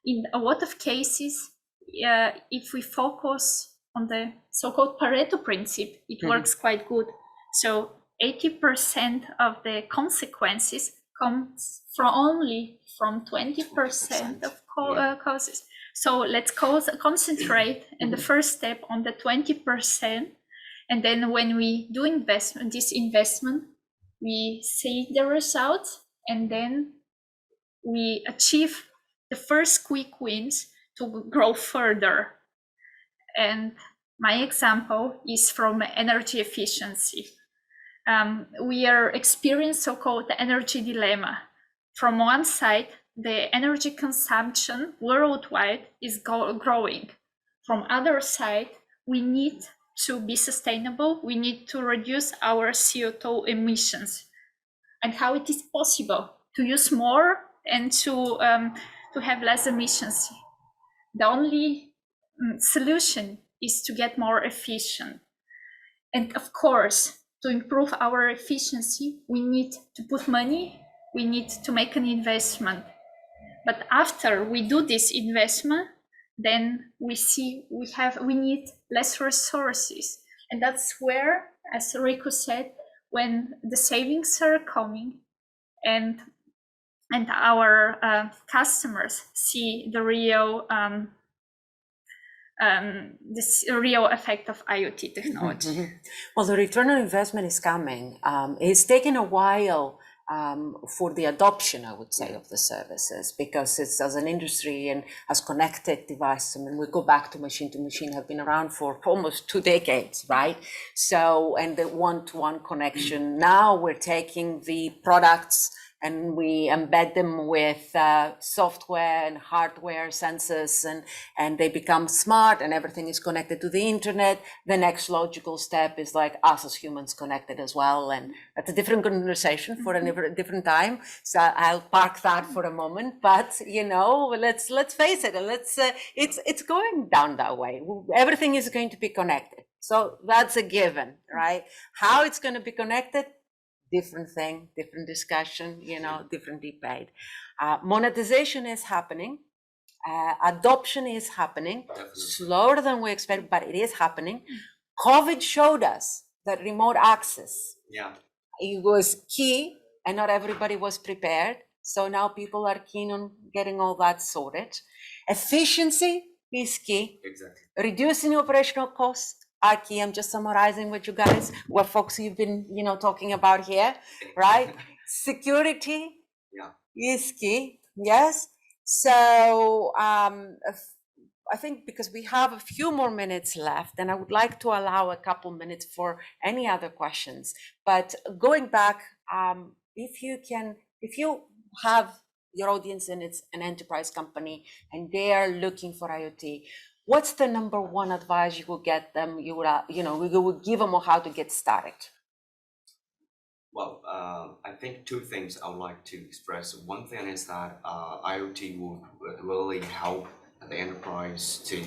In a lot of cases, if we focus on the so-called Pareto principle, it works quite good. So 80% of the consequences comes only from 20% of causes. So let's concentrate in the first step on the 20%. And then when we do this investment, we see the results, and then we achieve the first quick wins to grow further. And my example is from energy efficiency. We are experiencing so-called the energy dilemma. From one side, the energy consumption worldwide is growing. From other side, we need to be sustainable. We need to reduce our CO2 emissions. And how it is possible to use more and to have less emissions? The only solution is to get more efficient. And of course, to improve our efficiency, we need to put money, we need to make an investment. But after we do this investment, then we see we need less resources. And that's where, as Rico said, when the savings are coming, and and our customers see the real this real effect of IoT technology. Well, the return on investment is coming. It's taken a while for the adoption, I would say, of the services, because it's as an industry and as connected devices. I mean, we go back to machine, have been around for almost 2 decades, right? So, and the one-to-one connection. Now we're taking the products and we embed them with software and hardware sensors, and they become smart and everything is connected to the internet. The next logical step is like us as humans connected as well. And that's a different conversation for a different time. So I'll park that for a moment, but you know, let's face it, and it's going down that way. Everything is going to be connected. So that's a given, right? How it's going to be connected, different thing, different discussion, you know, different debate. Monetization is happening. Adoption is happening. Slower than we expect, but it is happening. COVID showed us that remote access, it was key, and not everybody was prepared. So now people are keen on getting all that sorted. Efficiency is key. Exactly. Reducing operational costs are key. I'm just summarizing what you guys, what folks you've been, you know, talking about here, right? Security is key. Yes. So I think because we have a few more minutes left, and I would like to allow a couple minutes for any other questions. But going back, if you have your audience and it's an enterprise company and they are looking for IoT, what's the number one advice you will get them? You would give them on how to get started. Well, I think two things I would like to express. One thing is that IoT will really help the enterprise to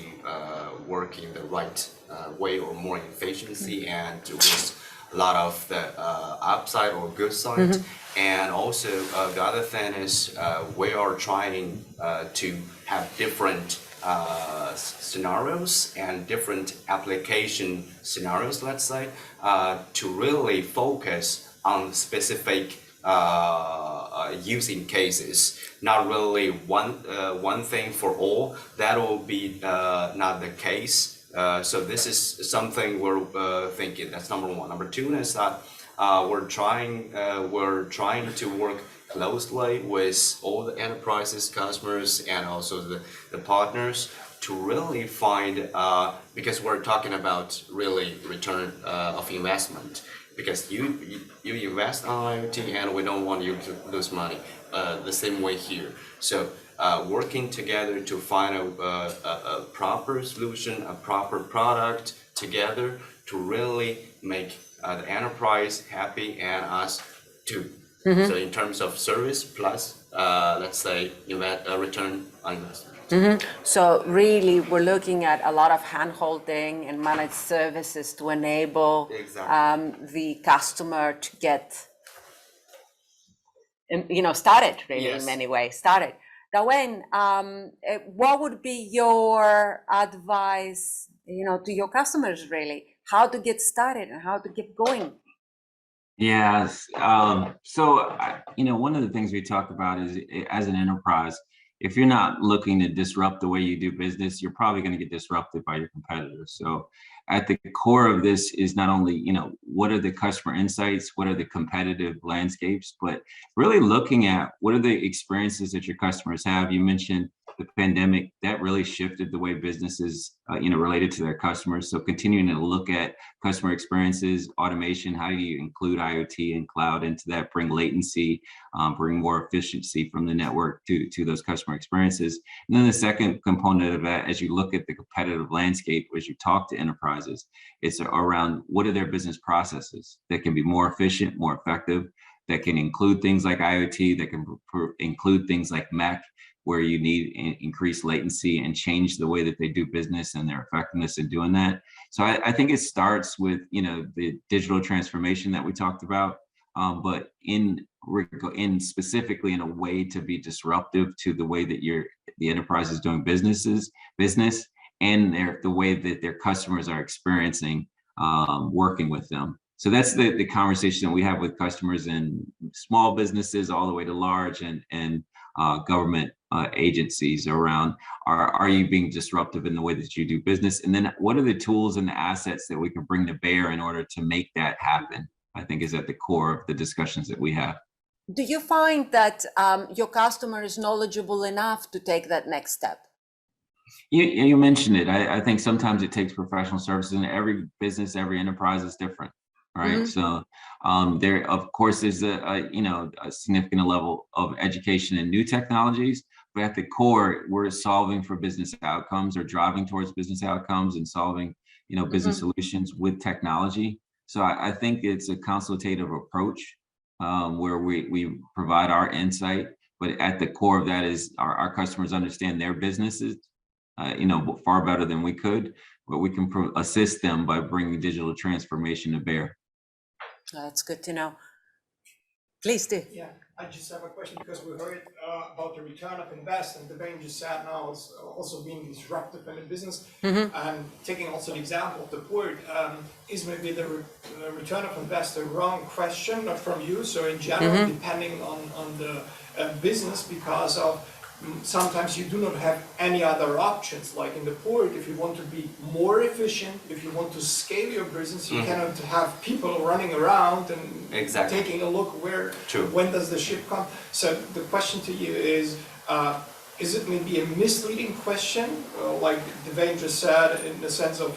work in the right way or more efficiency and with a lot of the upside or good side. And also the other thing is we are trying to have different scenarios and different application scenarios, let's say, to really focus on specific using cases, not really one thing for all. That will be not the case. So this is something we're thinking. That's number one. Number two is that we're trying to work closely with all the enterprises, customers, and also the partners to really find, because we're talking about really return of investment. Because you invest on IoT and we don't want you to lose money the same way here. So working together to find a proper solution, a proper product together to really make the enterprise happy and us too. So in terms of service plus, let's say, return on investment. So really, we're looking at a lot of hand-holding and managed services to enable the customer to get, started really in many ways. Started. Dawen, what would be your advice, to your customers really? How to get started and how to get going? Yes. So, one of the things we talk about is as an enterprise, if you're not looking to disrupt the way you do business, you're probably going to get disrupted by your competitors. So at the core of this is not only, what are the customer insights, what are the competitive landscapes, but really looking at what are the experiences that your customers have. You mentioned the pandemic, that really shifted the way businesses, related to their customers. So continuing to look at customer experiences, automation, how do you include IoT and cloud into that, bring latency, bring more efficiency from the network to those customer experiences. And then the second component of that, as you look at the competitive landscape, as you talk to enterprises, it's around what are their business processes that can be more efficient, more effective, that can include things like IoT, that can include things like MEC, where you need increased latency and change the way that they do business and their effectiveness in doing that. So I think it starts with, the digital transformation that we talked about, but in specifically in a way to be disruptive to the way that the enterprise is doing business and the way that their customers are experiencing working with them. So that's the conversation that we have with customers in small businesses all the way to large and government agencies around, are you being disruptive in the way that you do business? And then what are the tools and the assets that we can bring to bear in order to make that happen, I think is at the core of the discussions that we have. Do you find that your customer is knowledgeable enough to take that next step? You mentioned it. I think sometimes it takes professional services, and every business, every enterprise is different, right? So there, of course, is a significant level of education in new technologies, but at the core, we're solving for business outcomes or driving towards business outcomes and solving, business solutions with technology. So I think it's a consultative approach where we provide our insight, but at the core of that is our customers understand their businesses, far better than we could, but we can assist them by bringing digital transformation to bear. That's good to know. Please do. Yeah, I just have a question because we heard about the return of investment. The bank just said now is also being disruptive in the business. And taking also the example of the port, is maybe the return of investment a wrong question, not from you, so in general, depending on the business, because of sometimes you do not have any other options. Like in the port, if you want to be more efficient, if you want to scale your business, you cannot have people running around and taking a look when does the ship come. So the question to you is it maybe a misleading question, like Devane just said, in the sense of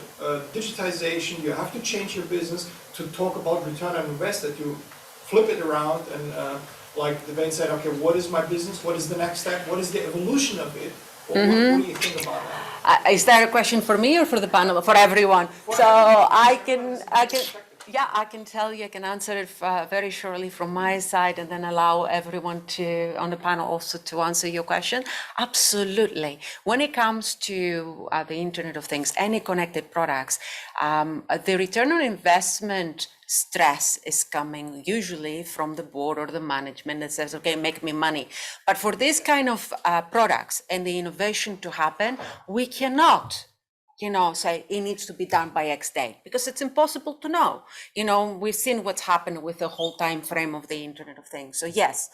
digitization, you have to change your business to talk about return on investment, you flip it around and like Devane said, okay, what is my business? What is the next step? What is the evolution of it? What do you think about that? Is that a question for me or for the panel? For everyone. So I can tell you, I can answer it very shortly from my side, and then allow everyone on the panel also to answer your question. Absolutely. When it comes to the Internet of Things, any connected products, the return on investment stress is coming usually from the board or the management that says, okay, make me money. But for this kind of products and the innovation to happen, we cannot say it needs to be done by X date, because it's impossible to know. We've seen what's happened with the whole time frame of the Internet of Things. So yes,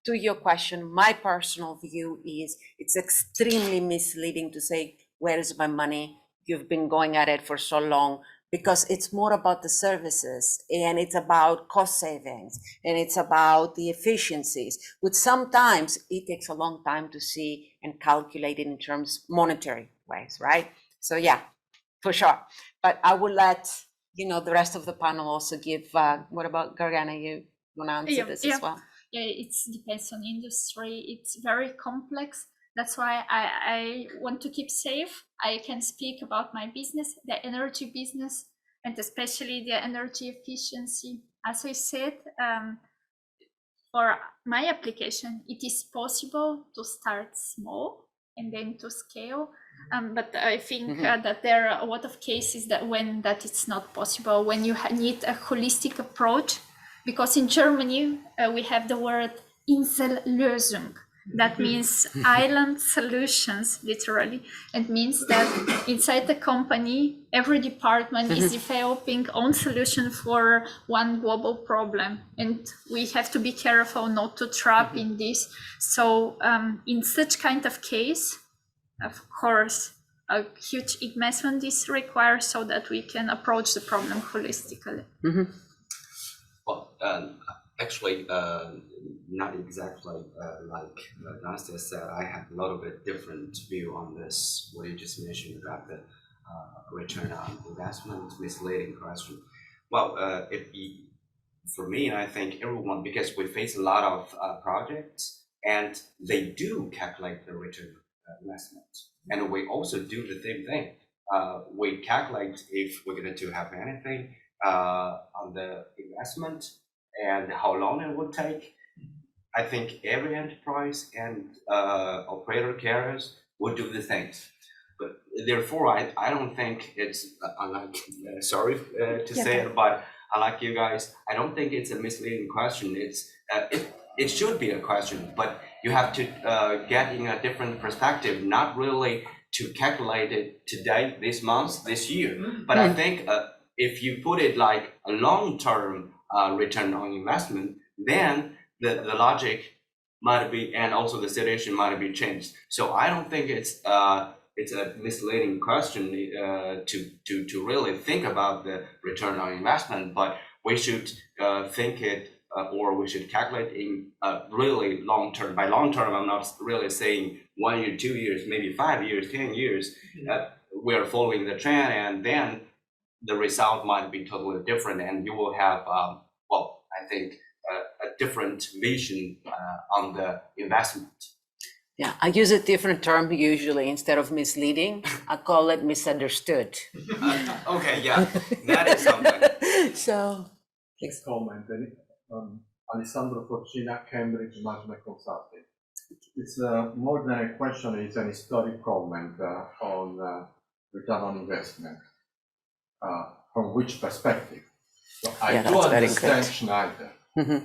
to your question, my personal view is it's extremely misleading to say, where is my money? You've been going at it for so long, because it's more about the services and it's about cost savings and it's about the efficiencies, which sometimes it takes a long time to see and calculate it in terms monetary ways, right? So yeah, for sure. But I will let the rest of the panel also give. What about Gargana? You want to answer this as well? Yeah, it depends on industry. It's very complex. That's why I want to keep safe. I can speak about my business, the energy business, and especially the energy efficiency. As I said, for my application, it is possible to start small and then to scale. But I think that there are a lot of cases that it's not possible, when you need a holistic approach, because in Germany, we have the word Insellösung. That means island solutions, literally. It means that inside the company, every department is developing own solution for one global problem. And we have to be careful not to trap in this. So in such kind of case, of course, a huge investment is required so that we can approach the problem holistically. Well, actually, not exactly like Nastya said. I have a little bit different view on this, what you just mentioned about the return on investment, misleading question. Well, for me, I think everyone, because we face a lot of projects and they do calculate the return investment. And we also do the same thing. We calculate if we're going to have anything on the investment and how long it would take. I think every enterprise and operator carriers would do the same. But therefore, I don't think it's, unlike, sorry to say it, but unlike you guys, I don't think it's a misleading question. It should be a question, but you have to get in a different perspective, not really to calculate it today, this month, this year. But I think if you put it like a long-term return on investment, then the logic might be, and also the situation might be changed. So I don't think it's a misleading question to really think about the return on investment, but we should think it or we should calculate in really long term. By long term, I'm not really saying 1 year, 2 years, maybe 5 years, 10 years. We're following the trend, and then the result might be totally different, and you will have, well, I think a different vision on the investment. Yeah, I use a different term usually instead of misleading. I call it misunderstood. Okay, yeah, that is something. So, Next comment, Alessandro Forcina, Cambridge Management Consulting. It's more than a question, it's an historic comment on return on investment. From which perspective? So I do understand Schneider.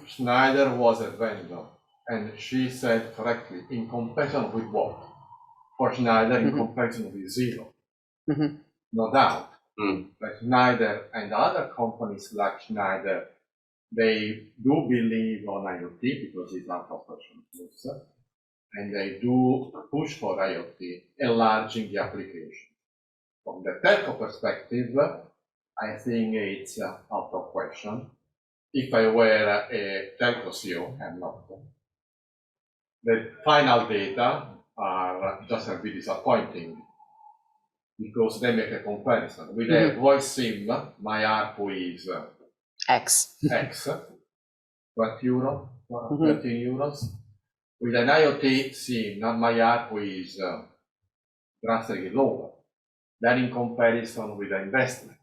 Schneider was a vendor, and she said correctly, in comparison with what? For Schneider, in comparison with zero. No doubt. But Schneider and other companies like Schneider, they do believe on IoT because it's out of person, and they do push for IoT, enlarging the application. From the telco perspective, I think it's out of question. If I were a telco CEO, I'm not. The final data are just a bit disappointing because they make a comparison. With a voice SIM, my ARPU is X. 20 euro, 13 euros. With an IoT SIM, my ARPU is drastically lower than in comparison with the investment.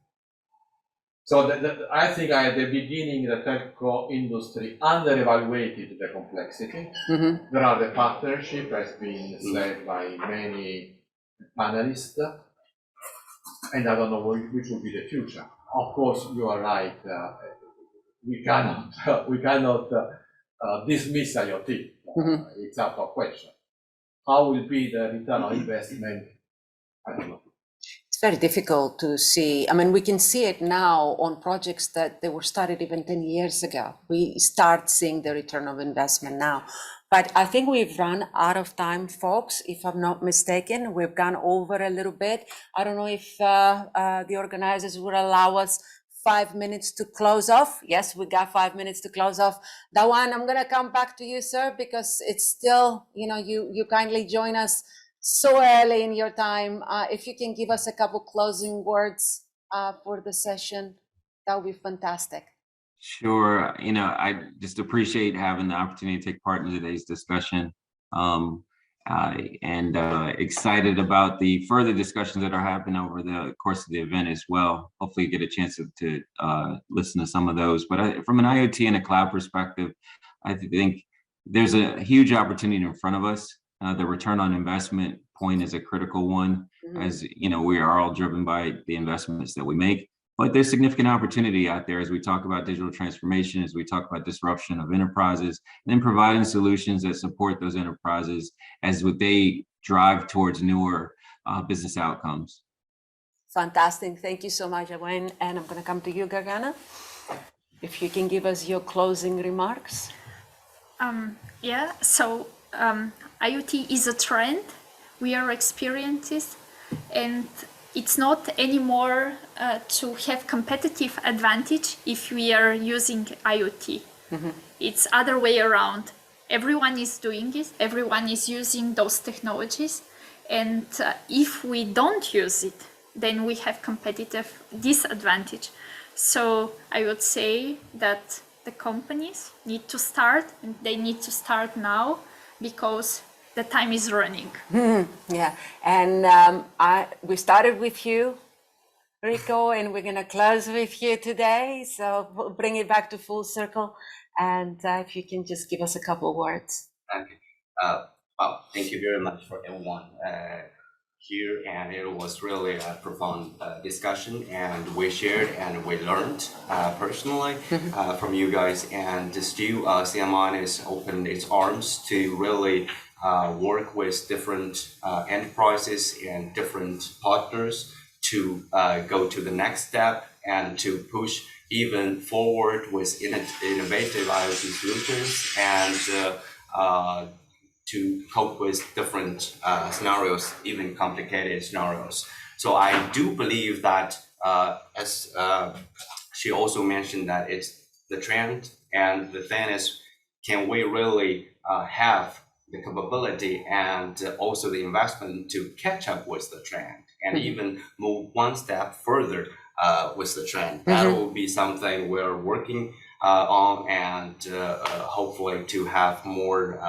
So I think at the beginning, the telco industry under-evaluated the complexity. There are the partnership, has been said by many panelists, and I don't know which will be the future. Of course, you are right. We cannot dismiss IoT. It's out of question. How will be the return on investment? I don't know. It's very difficult to see. I mean, we can see it now on projects that they were started even 10 years ago. We start seeing the return of investment now. But I think we've run out of time, folks, if I'm not mistaken. We've gone over a little bit. I don't know if the organizers would allow us 5 minutes to close off. Yes, we got 5 minutes to close off. Dawan, I'm going to come back to you, sir, because it's still, you kindly join us so early in your time. If you can give us a couple closing words for the session, that would be fantastic. Sure. I just appreciate having the opportunity to take part in today's discussion, and excited about the further discussions that are happening over the course of the event as well. Hopefully you get a chance to listen to some of those. But from an IoT and a cloud perspective, I think there's a huge opportunity in front of us. The return on investment point is a critical one, as we are all driven by the investments that we make. But there's significant opportunity out there as we talk about digital transformation, as we talk about disruption of enterprises, and then providing solutions that support those enterprises as what they drive towards newer business outcomes. Fantastic. Thank you so much, Awen. And I'm going to come to you, Gargana. If you can give us your closing remarks. So IoT is a trend. We are experiencing, and it's not anymore to have competitive advantage if we are using IoT. It's other way around. Everyone is doing it. Everyone is using those technologies. And if we don't use it, then we have competitive disadvantage. So I would say that the companies need to start, and they need to start now because the time is running. Yeah, and we started with you, Rico, and we're gonna close with you today. So we'll bring it back to full circle. And if you can just give us a couple words. Okay. Thank you very much for everyone here, and it was really a profound discussion, and we shared and we learned personally from you guys. And still, CMI is opened its arms to really work with different enterprises and different partners to go to the next step and to push even forward with innovative IoT solutions and to cope with different scenarios, even complicated scenarios. So I do believe that, as she also mentioned, that it's the trend, and the thing is, can we really have the capability and also the investment to catch up with the trend and even move one step further with the trend? That will be something we're working on, and hopefully to have more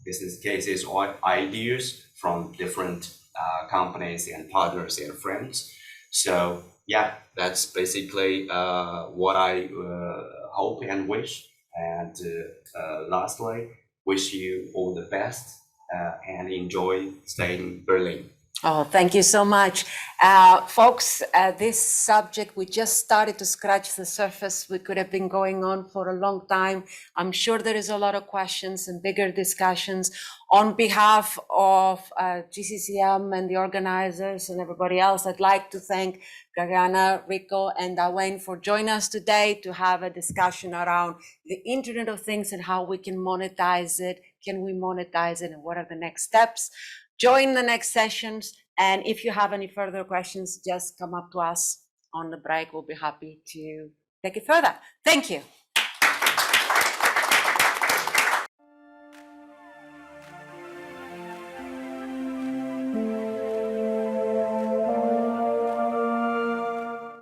business cases or ideas from different companies and partners and friends. So yeah, that's basically what I hope and wish. And lastly, wish you all the best and enjoy staying in Berlin. Oh, thank you so much. Folks, this subject, we just started to scratch the surface. We could have been going on for a long time. I'm sure there is a lot of questions and bigger discussions. On behalf of GCCM and the organizers and everybody else, I'd like to thank Gagana, Rico, and Wayne for joining us today to have a discussion around the Internet of Things and how we can monetize it. Can we monetize it, and what are the next steps? Join the next sessions, and if you have any further questions, just come up to us on the break. We'll be happy to take it further. Thank you.